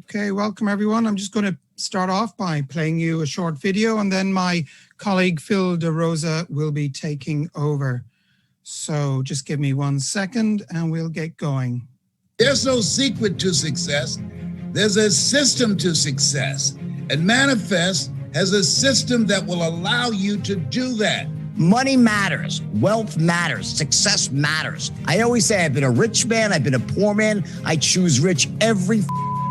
Okay, welcome everyone. I'm just going to start off by playing you a short video, and then my colleague Phil DeRosa will be taking over. So just give me 1 second and we'll get going. There's no secret to success. There's a system to success. And Manifest has a system that will allow you to do that. Money matters. Wealth matters. Success matters. I always say I've been a rich man. I've been a poor man. I choose rich every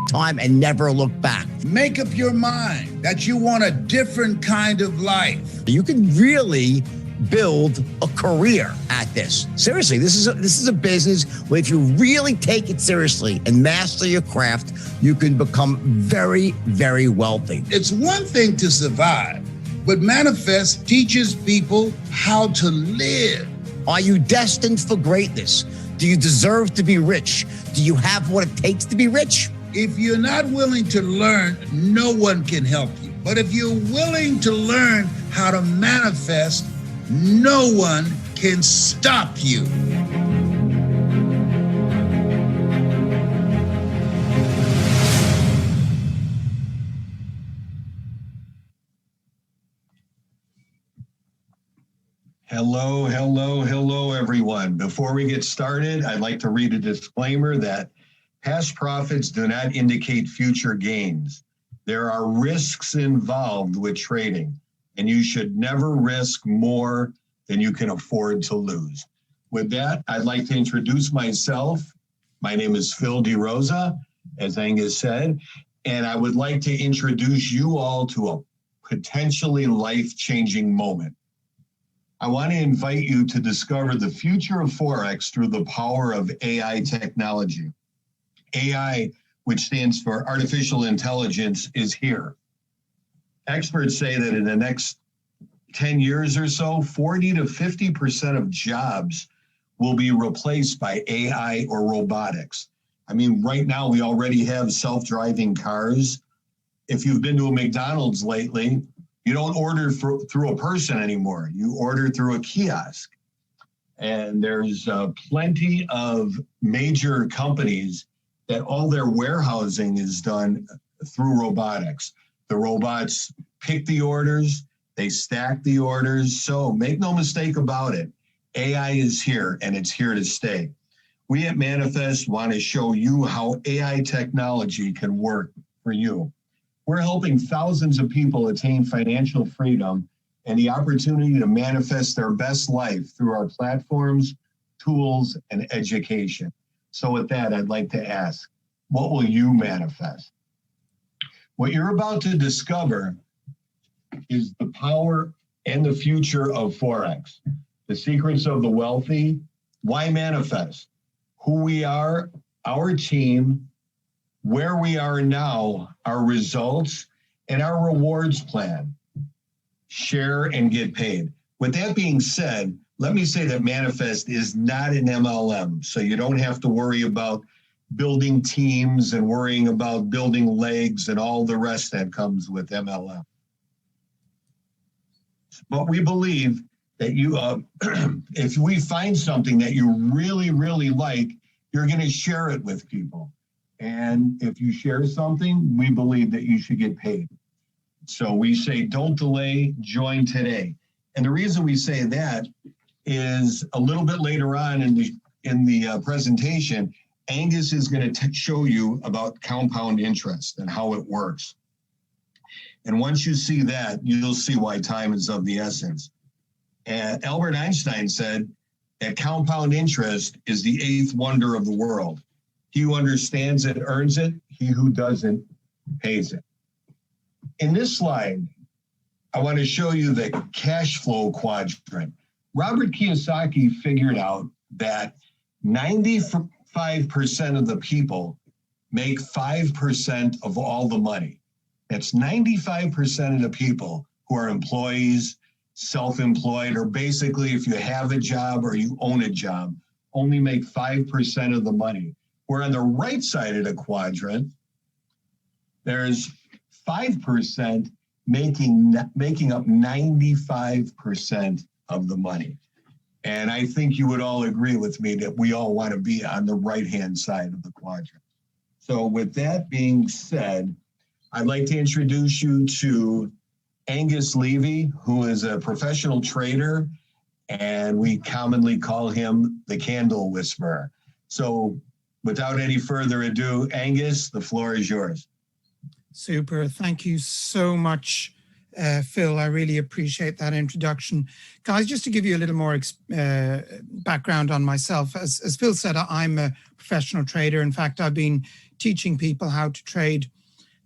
time and never look back. Make up your mind that you want a different kind of life. You can really build a career at this. Seriously, this is a business where if you really take it seriously and master your craft, you can become very, very wealthy. It's one thing to survive, but Manifest teaches people how to live. Are you destined for greatness? Do you deserve to be rich? Do you have what it takes to be rich? If you're not willing to learn, no one can help you. But if you're willing to learn how to manifest, no one can stop you. Hello, everyone. Before we get started, I'd like to read a disclaimer that past profits do not indicate future gains. There are risks involved with trading, and you should never risk more than you can afford to lose. With that, I'd like to introduce myself. My name is Phil DeRosa, as Angus said, and I would like to introduce you all to a potentially life-changing moment. I want to invite you to discover the future of Forex through the power of AI technology. AI, which stands for artificial intelligence, is here. Experts say that in the next 10 years or so, 40 to 50% of jobs will be replaced by AI or robotics. I mean, right now we already have self-driving cars. If you've been to a McDonald's lately, you don't order through a person anymore. You order through a kiosk. And there's plenty of major companies that all their warehousing is done through robotics. The robots pick the orders, they stack the orders. So make no mistake about it, AI is here and it's here to stay. We at Manifest want to show you how AI technology can work for you. We're helping thousands of people attain financial freedom and the opportunity to manifest their best life through our platforms, tools, and education. So with that, I'd like to ask, what will you manifest? What you're about to discover is the power and the future of Forex, the secrets of the wealthy, why manifest, who we are, our team, where we are now, our results, and our rewards plan. Share and get paid. With that being said, let me say that Manifest is not an MLM, so you don't have to worry about building teams and worrying about building legs and all the rest that comes with MLM. But we believe that you, if we find something that you really, really like, you're going to share it with people. And if you share something, we believe that you should get paid. So we say, don't delay, join today. And the reason we say that is a little bit later on in the presentation, Angus is going to show you about compound interest and how it works. And once you see that, you'll see why time is of the essence. And Albert Einstein said that compound interest is the eighth wonder of the world. He who understands it earns it. He who doesn't pays it. In this slide, I want to show you the cash flow quadrant. Robert Kiyosaki figured out that 95% of the people make 5% of all the money. That's 95% of the people who are employees, self-employed, or basically if you have a job or you own a job, only make 5% of the money. Where on the right side of the quadrant, there's 5% making up 95% of the money. And I think you would all agree with me that we all want to be on the right-hand side of the quadrant. So with that being said, I'd like to introduce you to Angus Levy, who is a professional trader, and we commonly call him the Candle Whisperer. So without any further ado, Angus, the floor is yours. Super. Thank you so much, Phil. I really appreciate that introduction. Guys, just to give you a little more background on myself, as Phil said, I'm a professional trader. In fact, I've been teaching people how to trade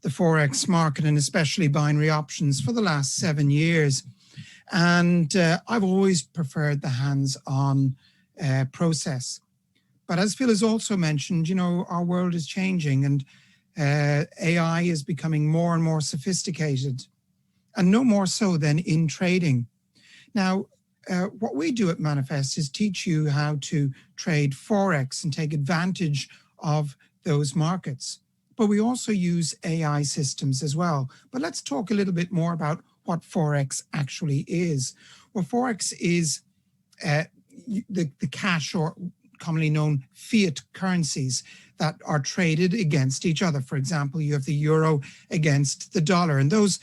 the Forex market and especially binary options for the last 7 years. And I've always preferred the hands-on process. But as Phil has also mentioned, you know, our world is changing and AI is becoming more and more sophisticated, and no more so than in trading. Now, what we do at Manifest is teach you how to trade Forex and take advantage of those markets. But we also use AI systems as well. But let's talk a little bit more about what Forex actually is. Well, Forex is the cash, or commonly known fiat currencies, that are traded against each other. For example, you have the euro against the dollar, and those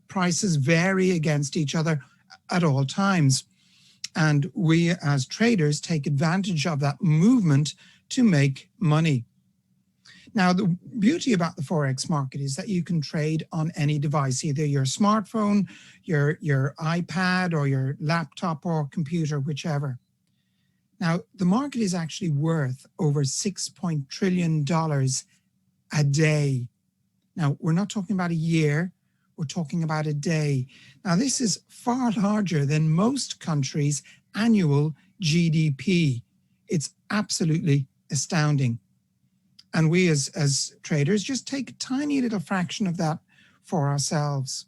prices vary against each other at all times. And we as traders take advantage of that movement to make money. Now, the beauty about the Forex market is that you can trade on any device, either your smartphone, your iPad, or your laptop or computer, whichever. Now, the market is actually worth over $6 trillion a day. Now, we're not talking about a year, we're talking about a day. Now, this is far larger than most countries' annual GDP. It's absolutely astounding. And we as traders just take a tiny little fraction of that for ourselves.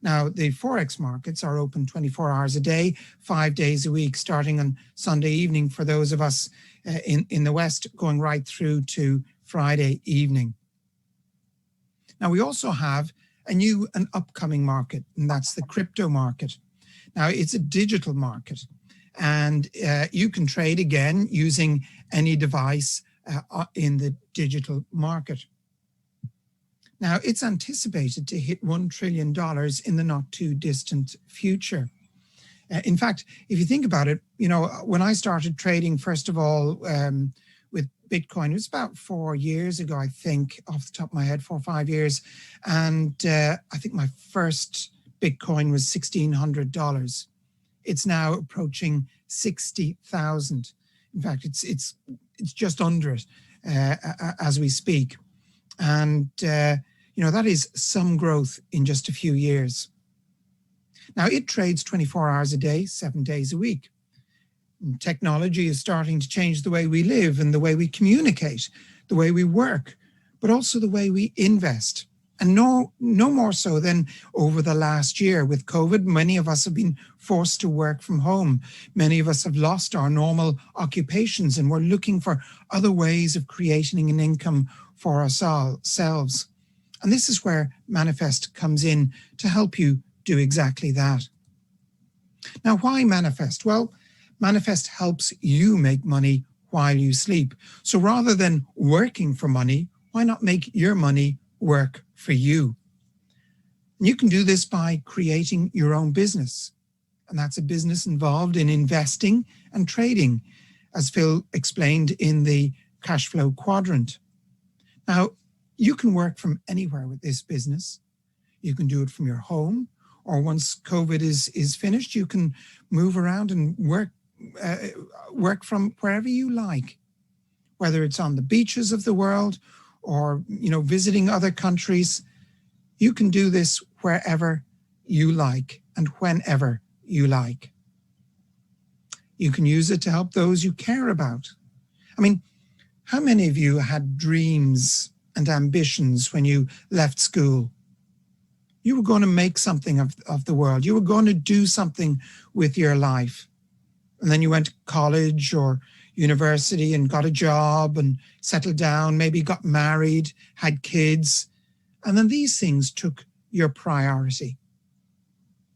Now, the Forex markets are open 24 hours a day, 5 days a week, starting on Sunday evening for those of us in the West, going right through to Friday evening. Now, we also have a new and upcoming market, and that's the crypto market. Now, it's a digital market, and you can trade again using any device in the digital market. Now, it's anticipated to hit $1 trillion in the not too distant future. In fact, if you think about it, you know, when I started trading, first of all, with Bitcoin, it was about 4 years ago, I think, off the top of my head, 4 or 5 years. And I think my first Bitcoin was $1,600. It's now approaching 60,000. In fact, it's just under it as we speak. And, you know, that is some growth in just a few years. Now, it trades 24 hours a day, 7 days a week. And technology is starting to change the way we live and the way we communicate, the way we work, but also the way we invest. And no more so than over the last year. With COVID, many of us have been forced to work from home. Many of us have lost our normal occupations, and we're looking for other ways of creating an income for ourselves. And this is where Manifest comes in to help you do exactly that. Now, why Manifest? Well, Manifest helps you make money while you sleep. So rather than working for money, why not make your money work for you? And you can do this by creating your own business. And that's a business involved in investing and trading, as Phil explained in the cash flow quadrant. Now, you can work from anywhere with this business. You can do it from your home, or once COVID is finished, you can move around and work from wherever you like, whether it's on the beaches of the world or, you know, visiting other countries. You can do this wherever you like and whenever you like. You can use it to help those you care about. I mean, how many of you had dreams and ambitions when you left school? You were going to make something of the world. You were going to do something with your life. And then you went to college or university and got a job and settled down, maybe got married, had kids. And then these things took your priority.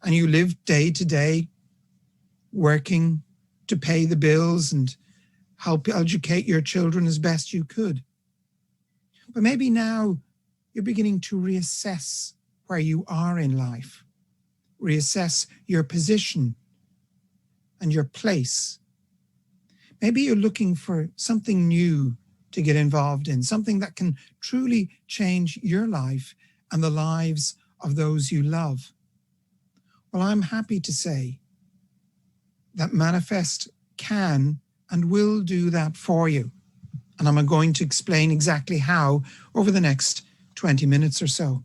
And you lived day to day working to pay the bills and help educate your children as best you could. But maybe now you're beginning to reassess where you are in life, reassess your position and your place. Maybe you're looking for something new to get involved in, something that can truly change your life and the lives of those you love. Well, I'm happy to say that Manifest can and will do that for you. And I'm going to explain exactly how over the next 20 minutes or so.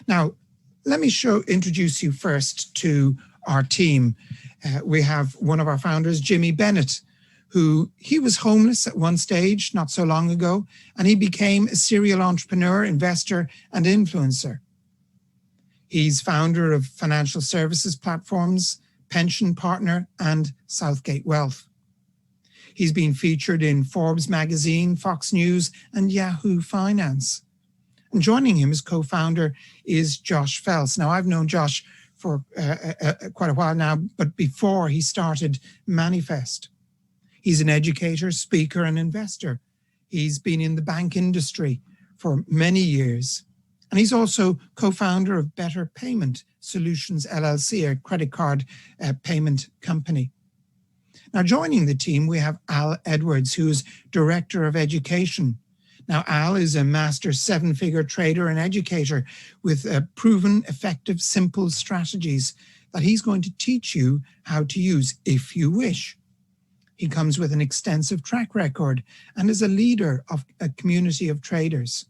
Now, let me introduce you first to our team. We have one of our founders, Jimmy Bennett, who he was homeless at one stage not so long ago, and he became a serial entrepreneur, investor, and influencer. He's founder of financial services platforms, Pension Partner, and Southgate Wealth. He's been featured in Forbes magazine, Fox News, and Yahoo Finance. And joining him as co-founder is Josh Fels. Now, I've known Josh for quite a while now, but before he started Manifest. He's an educator, speaker, and investor. He's been in the bank industry for many years. And he's also co-founder of Better Payment Solutions, LLC, a credit card payment company. Now, joining the team, we have Al Edwards, who is Director of Education. Now, Al is a master seven-figure trader and educator with proven, effective, simple strategies that he's going to teach you how to use if you wish. He comes with an extensive track record and is a leader of a community of traders.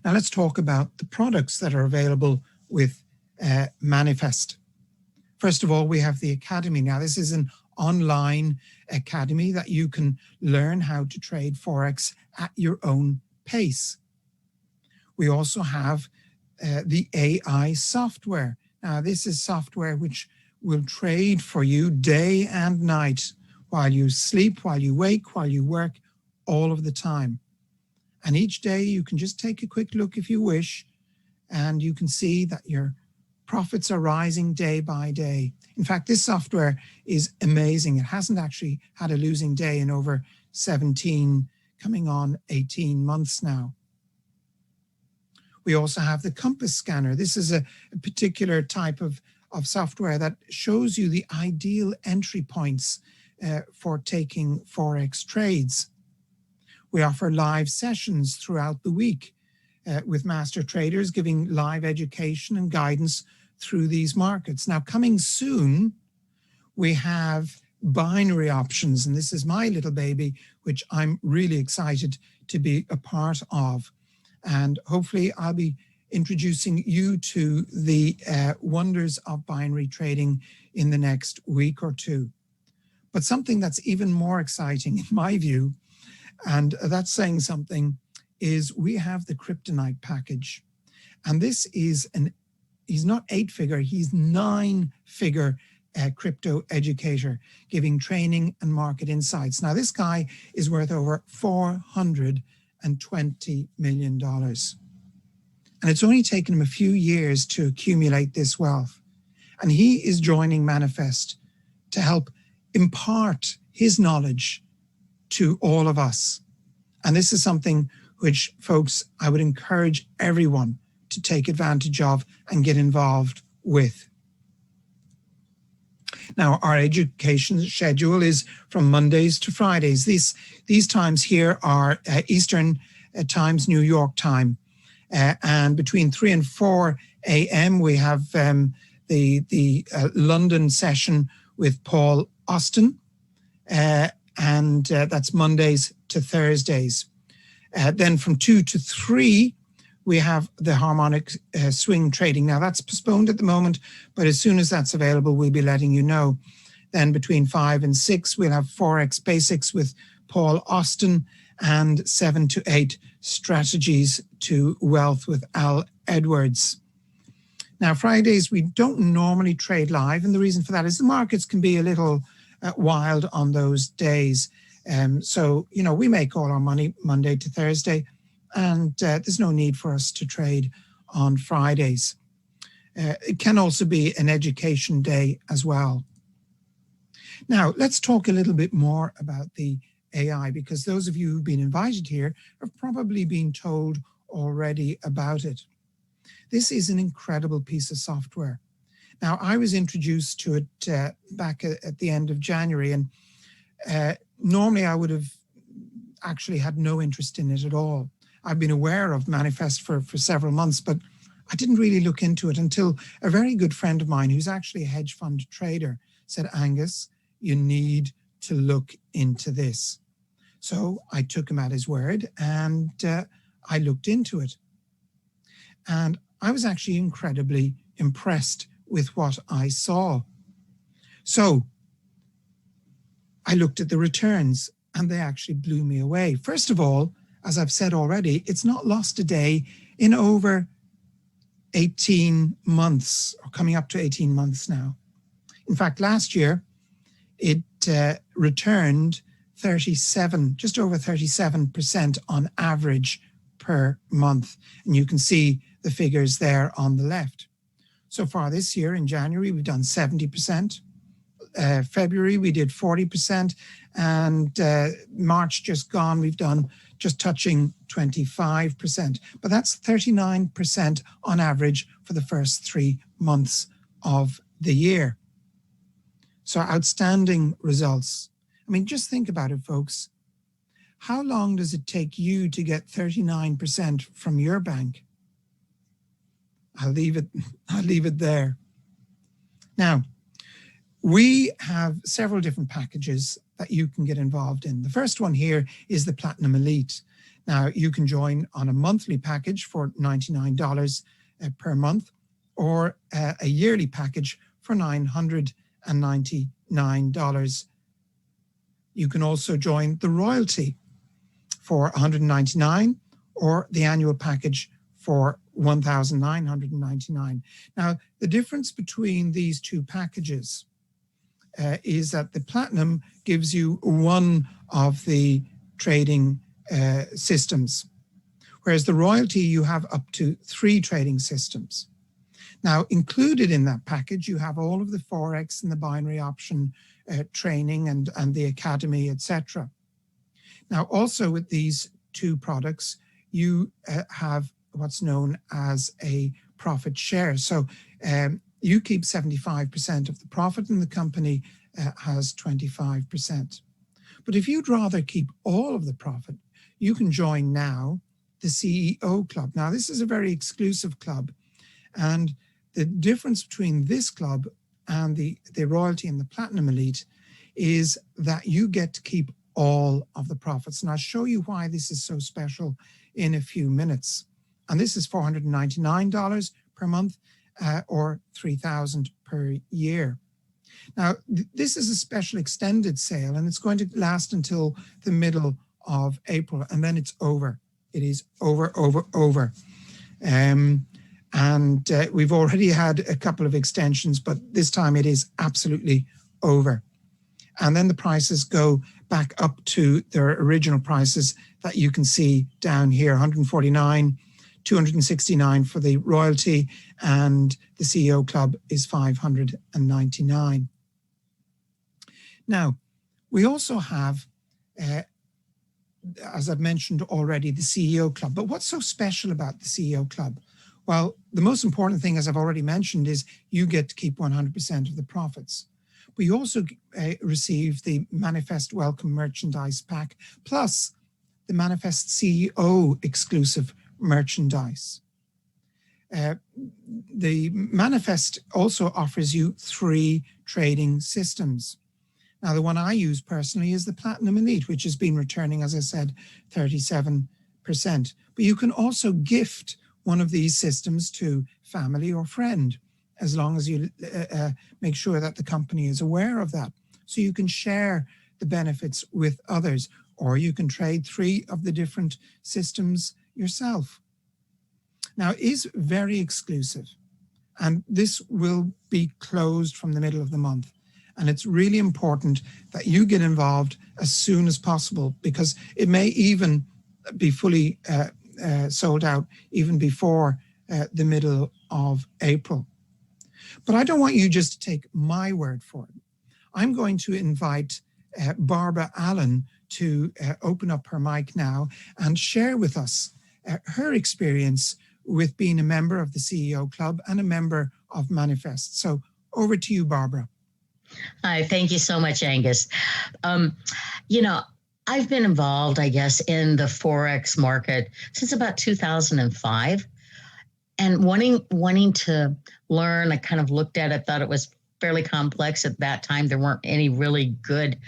Now, let's talk about the products that are available with Manifest. First of all, we have the Academy. Now, this is an online academy that you can learn how to trade Forex at your own pace. We also have the AI software. Now, this is software which will trade for you day and night, while you sleep, while you wake, while you work, all of the time. And each day you can just take a quick look if you wish, and you can see that your profits are rising day by day. In fact, this software is amazing. It hasn't actually had a losing day in over 17, coming on 18 months now. We also have the Compass Scanner. This is a particular type of software that shows you the ideal entry points for taking Forex trades. We offer live sessions throughout the week with master traders giving live education and guidance through these markets. Now, coming soon, we have binary options, and this is my little baby, which I'm really excited to be a part of. And hopefully I'll be introducing you to the wonders of binary trading in the next week or two. But something that's even more exciting in my view, and that's saying something, is we have the Kryptonite package. And this is he's not 8-figure, he's 9-figure crypto educator giving training and market insights. Now, this guy is worth over $420 million. And it's only taken him a few years to accumulate this wealth. And he is joining Manifest to help impart his knowledge to all of us. And this is something which, folks, I would encourage everyone to take advantage of and get involved with. Now, our education schedule is from Mondays to Fridays. These times here are Eastern times, New York time. And between 3 and 4 a.m., we have the London session with Paul Austin. And that's Mondays to Thursdays. Then from 2 to 3, we have the harmonic swing trading. Now, that's postponed at the moment, but as soon as that's available, we'll be letting you know. Then between 5 and 6, we'll have Forex Basics with Paul Austin, and 7 to 8, Strategies to Wealth with Al Edwards. Now, Fridays, we don't normally trade live, and the reason for that is the markets can be a little wild on those days. So, you know, we make all our money Monday to Thursday, and there's no need for us to trade on Fridays. It can also be an education day as well. Now, let's talk a little bit more about the AI, because those of you who've been invited here have probably been told already about it. This is an incredible piece of software. Now, I was introduced to it back at the end of January, and normally I would have actually had no interest in it at all. I've been aware of Manifest for several months, but I didn't really look into it until a very good friend of mine, who's actually a hedge fund trader, said, Angus, you need to look into this. So I took him at his word, and I looked into it. And I was actually incredibly impressed with what I saw. So I looked at the returns, and they actually blew me away. First of all, as I've said already, it's not lost a day in over 18 months, or coming up to 18 months now. In fact, last year, it returned just over 37% on average per month. And you can see the figures there on the left. So far this year, in January, we've done 70%. February, we did 40%. And March just gone, we've done just touching 25%. But that's 39% on average for the first 3 months of the year. So outstanding results. I mean, just think about it, folks. How long does it take you to get 39% from your bank? I'll leave it there. Now, we have several different packages that you can get involved in. The first one here is the Platinum Elite. Now, you can join on a monthly package for $99 per month, or a yearly package for $999. You can also join the Royalty for $199, or the annual package for $1,999. Now, the difference between these two packages is that the Platinum gives you one of the trading systems, whereas the Royalty, you have up to 3 trading systems. Now, included in that package, you have all of the Forex and the binary option training and the academy, etc. Now, also with these 2 products, you have what's known as a profit share. So you keep 75% of the profit, and the company has 25%. But if you'd rather keep all of the profit, you can join now the CEO Club. Now, this is a very exclusive club, and the difference between this club and the Royalty and the Platinum Elite is that you get to keep all of the profits. And I'll show you why this is so special in a few minutes. And this is $499 per month, or $3,000 per year. Now, this is a special extended sale, and it's going to last until the middle of April, and then it's over. It is over. And we've already had a couple of extensions, but this time it is absolutely over. And then the prices go back up to their original prices that you can see down here, $149, $269 for the Royalty, and the CEO Club is $599. Now, we also have, as I've mentioned already, the CEO Club. But what's so special about the CEO Club? Well, the most important thing, as I've already mentioned, is you get to keep 100% of the profits. But you also receive the Manifest Welcome Merchandise Pack, plus the Manifest CEO exclusive merchandise. The Manifest also offers you 3 trading systems. Now, the one I use personally is the Platinum Elite, which has been returning, as I said, 37%. But you can also gift one of these systems to family or friend, as long as you make sure that the company is aware of that. So you can share the benefits with others, or you can trade 3 of the different systems yourself. Now, it is very exclusive, and this will be closed from the middle of the month. And it's really important that you get involved as soon as possible, because it may even be fully sold out even before the middle of April. But I don't want you just to take my word for it. I'm going to invite Barbara Allen to open up her mic now and share with us her experience with being a member of the CEO Club and a member of Manifest. So over to you, Barbara. Hi, thank you so much, Angus. You know, I've been involved, I guess, in the Forex market since about 2005. And wanting to learn, I kind of looked at it, thought it was fairly complex at that time. There weren't any really good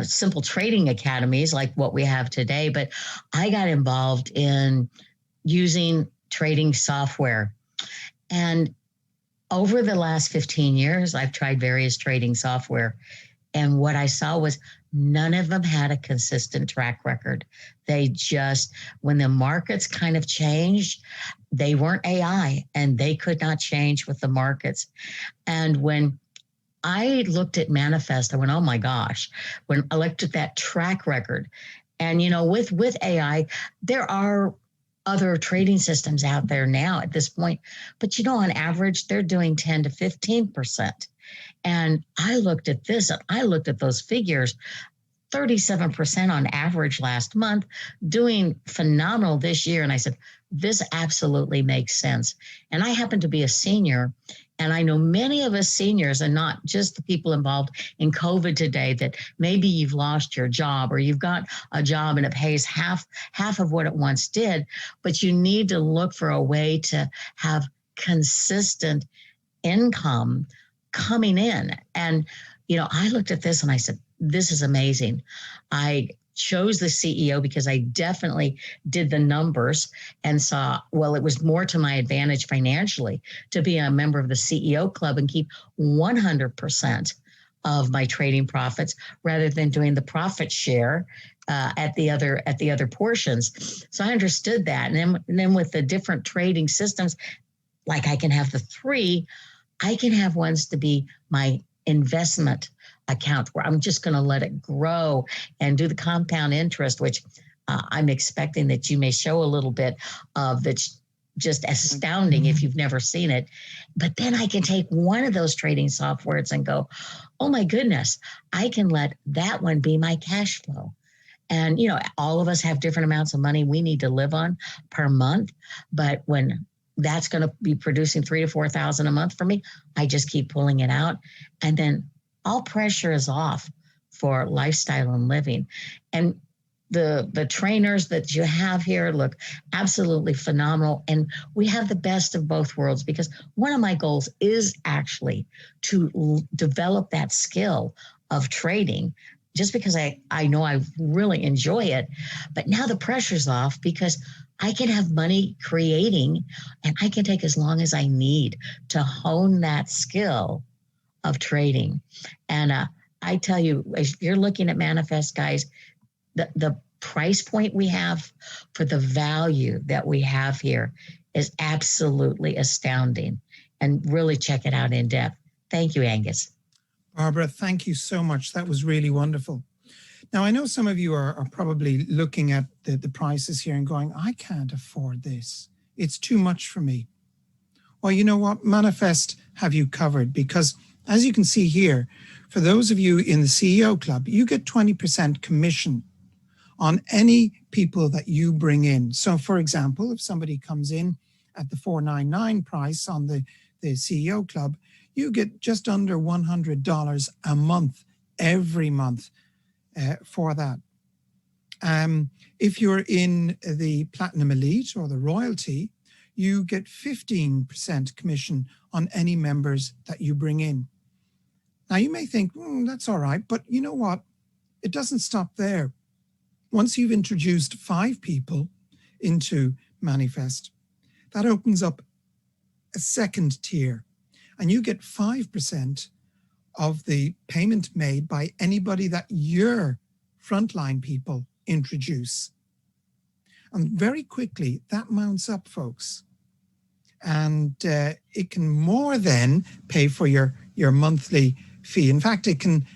simple trading academies like what we have today, but I got involved in using trading software. And over the last 15 years, I've tried various trading software. And what I saw was none of them had a consistent track record. They just, when the markets kind of changed, they weren't AI and they could not change with the markets. And when I looked at Manifest, I went, oh my gosh, when I looked at that track record. And, you know, with AI, there are other trading systems out there now at this point, but, you know, on average, they're doing 10 to 15%. And I looked at this, and I looked at those figures, 37% on average last month, doing phenomenal this year. And I said, this absolutely makes sense. And I happen to be a senior, and I know many of us seniors, and not just the people involved in COVID today, that maybe you've lost your job or you've got a job and it pays half of what it once did, but you need to look for a way to have consistent income coming in. And, you know, I looked at this and I said, this is amazing. I chose the CEO because I definitely did the numbers and saw, well, it was more to my advantage financially to be a member of the CEO Club and keep 100% of my trading profits rather than doing the profit share at the other portions. So I understood that. And then with the different trading systems, like I can have the three, I can have ones to be my investment account where I'm just going to let it grow and do the compound interest, which I'm expecting that you may show a little bit of. That's just astounding if you've never seen it. But then I can take one of those trading softwares and go, oh my goodness, I can let that one be my cash flow. And, you know, all of us have different amounts of money we need to live on per month. But when that's going to be producing $3,000 to $4,000 a month for me, I just keep pulling it out. And then all pressure is off for lifestyle and living. And the trainers that you have here look absolutely phenomenal. And we have the best of both worlds, because one of my goals is actually to develop that skill of trading, just because I know I really enjoy it. But now the pressure's off because I can have money creating, and I can take as long as I need to hone that skill of trading. And I tell you, if you're looking at Manifest, guys, the price point we have for the value that we have here is absolutely astounding. And really check it out in depth. Thank you, Angus. Barbara, thank you so much. That was really wonderful. Now, I know some of you are probably looking at the prices here and going, I can't afford this. It's too much for me. Well, you know what? Manifest have you covered, because as you can see here, for those of you in the CEO Club, you get 20% commission on any people that you bring in. So for example, if somebody comes in at the $4.99 price on the CEO Club, you get just under $100 a month, every month for that. If you're in the Platinum Elite or the Royalty, you get 15% commission on any members that you bring in. Now you may think, that's all right, but you know what? It doesn't stop there. Once you've introduced 5 people into Manifest, that opens up a second tier, and you get 5% of the payment made by anybody that your frontline people introduce. And very quickly, that mounts up, folks. And it can more than pay for your monthly fee. In fact, it can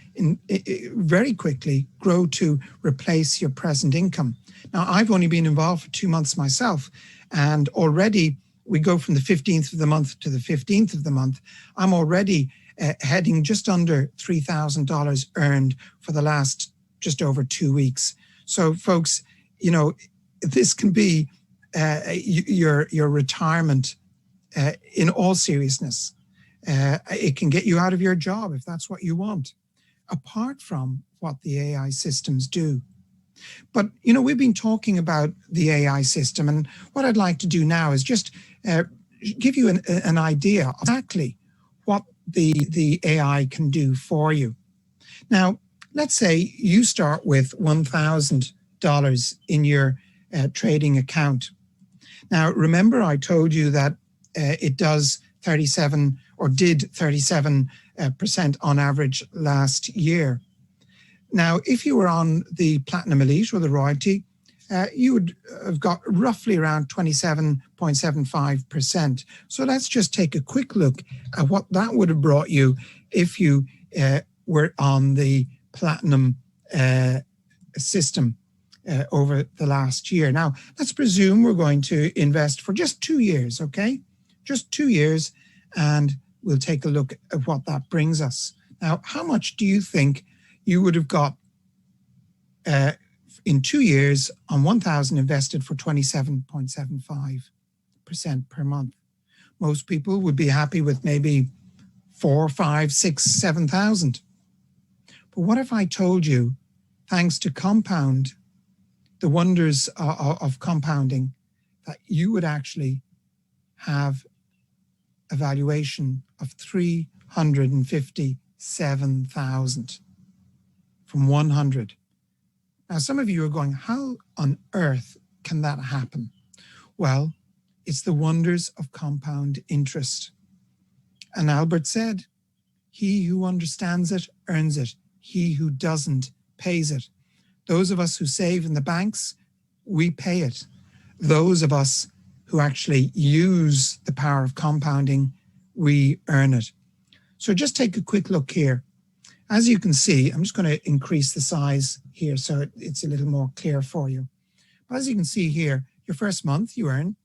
very quickly grow to replace your present income. Now, I've only been involved for 2 months myself, and already we go from the 15th of the month to the 15th of the month. I'm already heading just under $3,000 earned for the last just over 2 weeks. So folks, you know, this can be your retirement in all seriousness. It can get you out of your job if that's what you want, apart from what the AI systems do. But, you know, we've been talking about the AI system, and what I'd like to do now is just give you an idea of exactly what the AI can do for you. Now, let's say you start with $1,000 in your trading account. Now, remember I told you that it does 37 or did 37% on average last year. Now, if you were on the Platinum Elite or the Royalty, you would have got roughly around 27.75%. So let's just take a quick look at what that would have brought you if you were on the Platinum system over the last year. Now, let's presume we're going to invest for just 2 years, okay? Just 2 years, and we'll take a look at what that brings us. Now, how much do you think you would have got in 2 years on 1,000 invested for 27.75% per month? Most people would be happy with maybe 4, 5, 6, 7,000. But what if I told you, thanks to compound, the wonders of compounding, that you would actually have a valuation of 357,000 from 100. Now, some of you are going, how on earth can that happen? Well, it's the wonders of compound interest. And Albert said, he who understands it earns it. He who doesn't pays it. Those of us who save in the banks, we pay it. Those of us who actually use the power of compounding, we earn it. So just take a quick look here. As you can see, I'm just going to increase the size here so it's a little more clear for you. But as you can see here, your first month you earn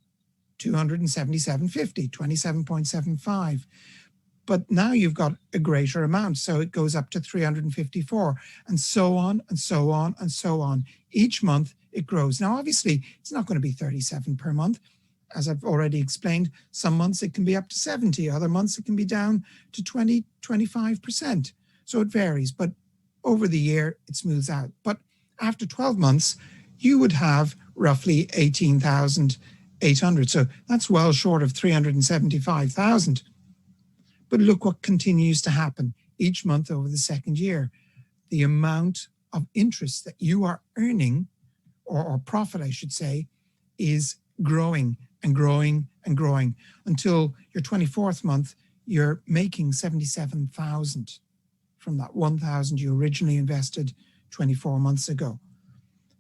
$277.50, 27.75. But now you've got a greater amount, so it goes up to 354, and so on, and so on, and so on. Each month it grows. Now, obviously, it's not going to be 37 per month. As I've already explained, some months it can be up to 70, other months it can be down to 20, 25%. So it varies, but over the year it smooths out. But after 12 months, you would have roughly 18,800. So that's well short of 375,000. But look what continues to happen each month over the second year. The amount of interest that you are earning, or profit, I should say, is growing and growing and growing until your 24th month, you're making 77,000 from that 1,000 you originally invested 24 months ago.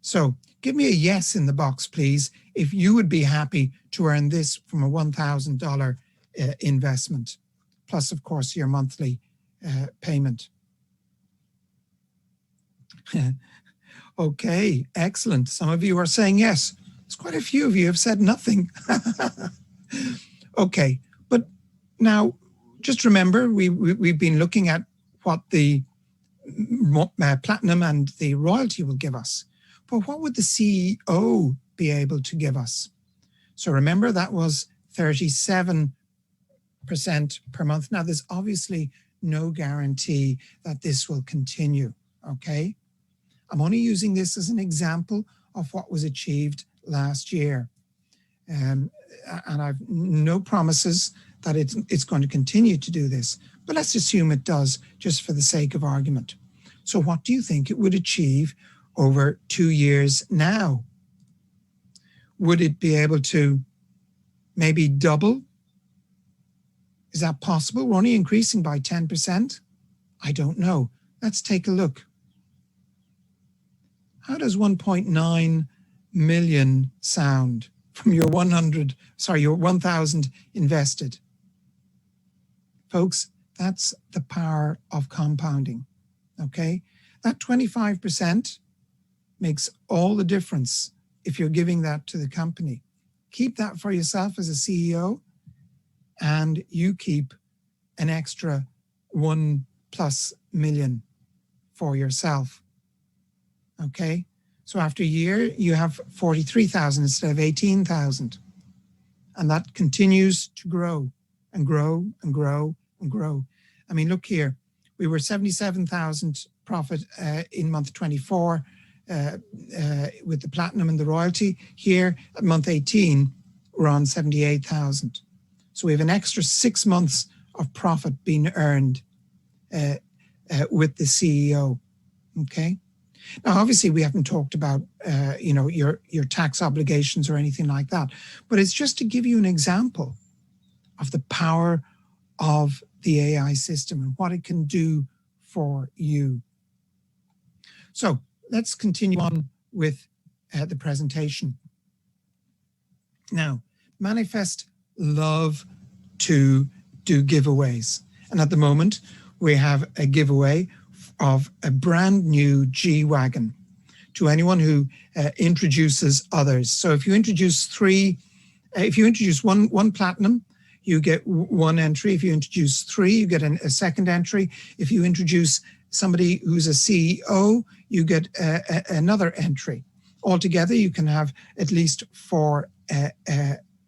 So give me a yes in the box, please, if you would be happy to earn this from a $1,000 investment. Plus, of course, your monthly payment. Okay, excellent. Some of you are saying yes. There's quite a few of you have said nothing. Okay, but now just remember, we've been looking at what the Platinum and the Royalty will give us. But what would the CEO be able to give us? So remember, that was 37% per month. Now, there's obviously no guarantee that this will continue, okay? I'm only using this as an example of what was achieved last year. And I've no promises that it's going to continue to do this, but let's assume it does, just for the sake of argument. So what do you think it would achieve over 2 years now? Would it be able to maybe double? Is that possible? We're only increasing by 10%. I don't know. Let's take a look. How does 1.9 million sound from your 1,000 invested? Folks, that's the power of compounding, okay? That 25% makes all the difference if you're giving that to the company. Keep that for yourself as a CEO, and you keep an extra 1+ million for yourself. Okay. So after a year, you have 43,000 instead of 18,000. And that continues to grow and grow and grow and grow. I mean, look here, we were 77,000 profit in month 24 with the platinum and the royalty. Here at month 18, we're on 78,000. So we have an extra 6 months of profit being earned with the CEO. Okay. Now, obviously, we haven't talked about, your tax obligations or anything like that, but it's just to give you an example of the power of the AI system and what it can do for you. So let's continue on with the presentation. Now, Manifest love to do giveaways. And at the moment, we have a giveaway of a brand new G-Wagon to anyone who introduces others. So if you introduce one platinum, you get one entry. If you introduce 3, you get a second entry. If you introduce somebody who's a CEO, you get another entry. Altogether, you can have at least 4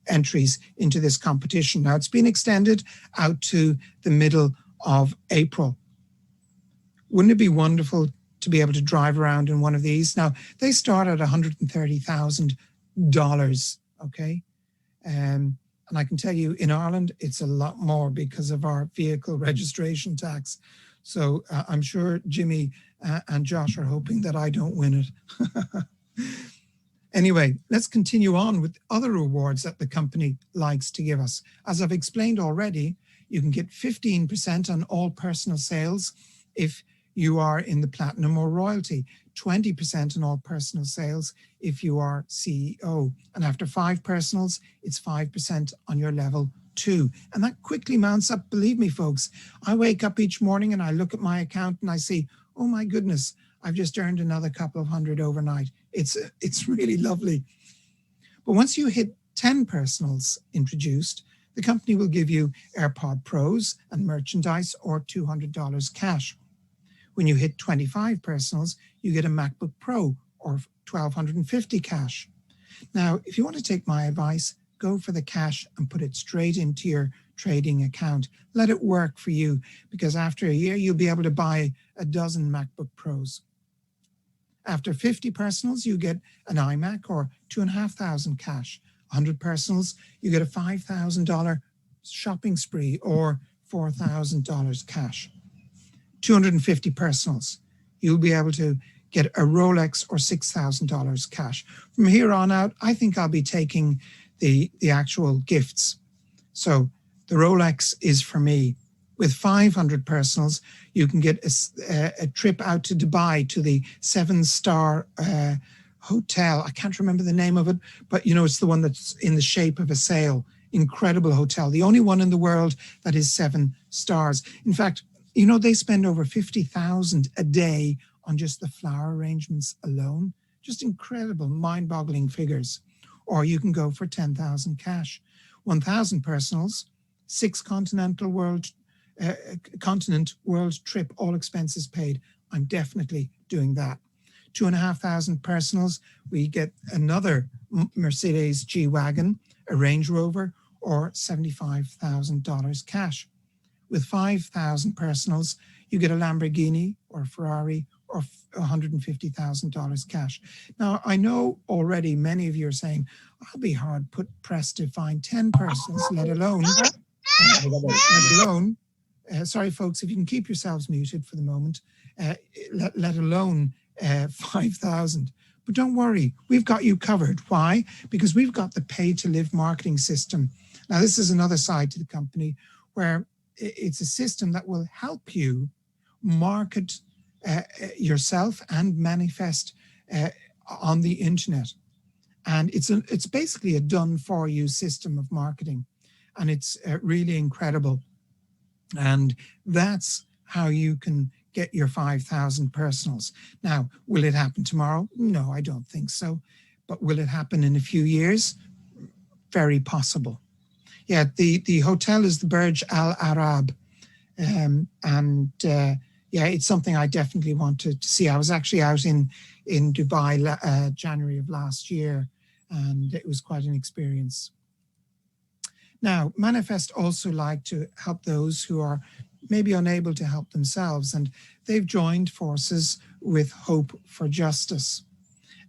entries into this competition. Now, it's been extended out to the middle of April. Wouldn't it be wonderful to be able to drive around in one of these? Now, they start at $130,000, okay? And I can tell you in Ireland, it's a lot more because of our vehicle registration tax. So I'm sure Jimmy and Josh are hoping that I don't win it. Anyway, let's continue on with other rewards that the company likes to give us. As I've explained already, you can get 15% on all personal sales if you are in the platinum or royalty, 20% on all personal sales if you are CEO. And after 5 personals, it's 5% on your level 2. And that quickly mounts up. Believe me, folks, I wake up each morning and I look at my account and I see, oh my goodness, I've just earned another couple of hundred overnight. It's really lovely. But once you hit 10 personals introduced, the company will give you AirPod Pros and merchandise or $200 cash. When you hit 25 personals, you get a MacBook Pro or $1,250 cash. Now, if you want to take my advice, go for the cash and put it straight into your trading account. Let it work for you, because after a year, you'll be able to buy a dozen MacBook Pros. After 50 personals, you get an iMac or $2,500 cash. 100 personals, you get a $5,000 shopping spree or $4,000 cash. 250 personals, you'll be able to get a Rolex or $6,000 cash. From here on out, I think I'll be taking the actual gifts. So the Rolex is for me. With 500 personals, you can get a trip out to Dubai to the 7-star hotel. I can't remember the name of it, but it's the one that's in the shape of a sail. Incredible hotel. The only one in the world that is 7 stars. In fact, they spend over $50,000 a day on just the flower arrangements alone. Just incredible, mind-boggling figures. Or you can go for 10,000 cash. 1,000 personals, 6 continent world trip, all expenses paid. I'm definitely doing that. 2,500 personals, we get another Mercedes G-Wagon, a Range Rover, or $75,000 cash. With 5,000 personals, you get a Lamborghini or Ferrari or $150,000 cash. Now, I know already many of you are saying, I'll be hard pressed to find 10 personals, let alone, sorry, folks, if you can keep yourselves muted for the moment, let alone 5,000. But don't worry, we've got you covered. Why? Because we've got the pay-to-live marketing system. Now, this is another side to the company where it's a system that will help you market yourself and Manifest on the internet. And it's basically a done-for-you system of marketing. And it's really incredible. And that's how you can get your 5,000 personals. Now, will it happen tomorrow? No, I don't think so. But will it happen in a few years? Very possible. Yeah, the hotel is the Burj Al Arab. Yeah, it's something I definitely want to see. I was actually out in in Dubai, January of last year, and it was quite an experience. Now, Manifest also like to help those who are maybe unable to help themselves, and they've joined forces with Hope for Justice.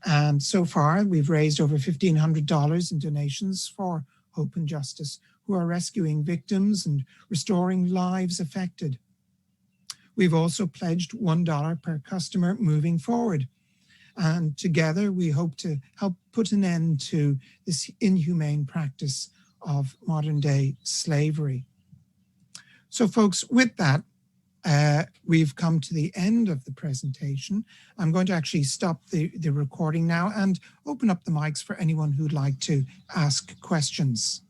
And so far, we've raised over $1,500 in donations for Hope and Justice, who are rescuing victims and restoring lives affected. We've also pledged $1 per customer moving forward. And together, we hope to help put an end to this inhumane practice of modern day slavery. So folks, with that, we've come to the end of the presentation. I'm going to actually stop the recording now and open up the mics for anyone who'd like to ask questions.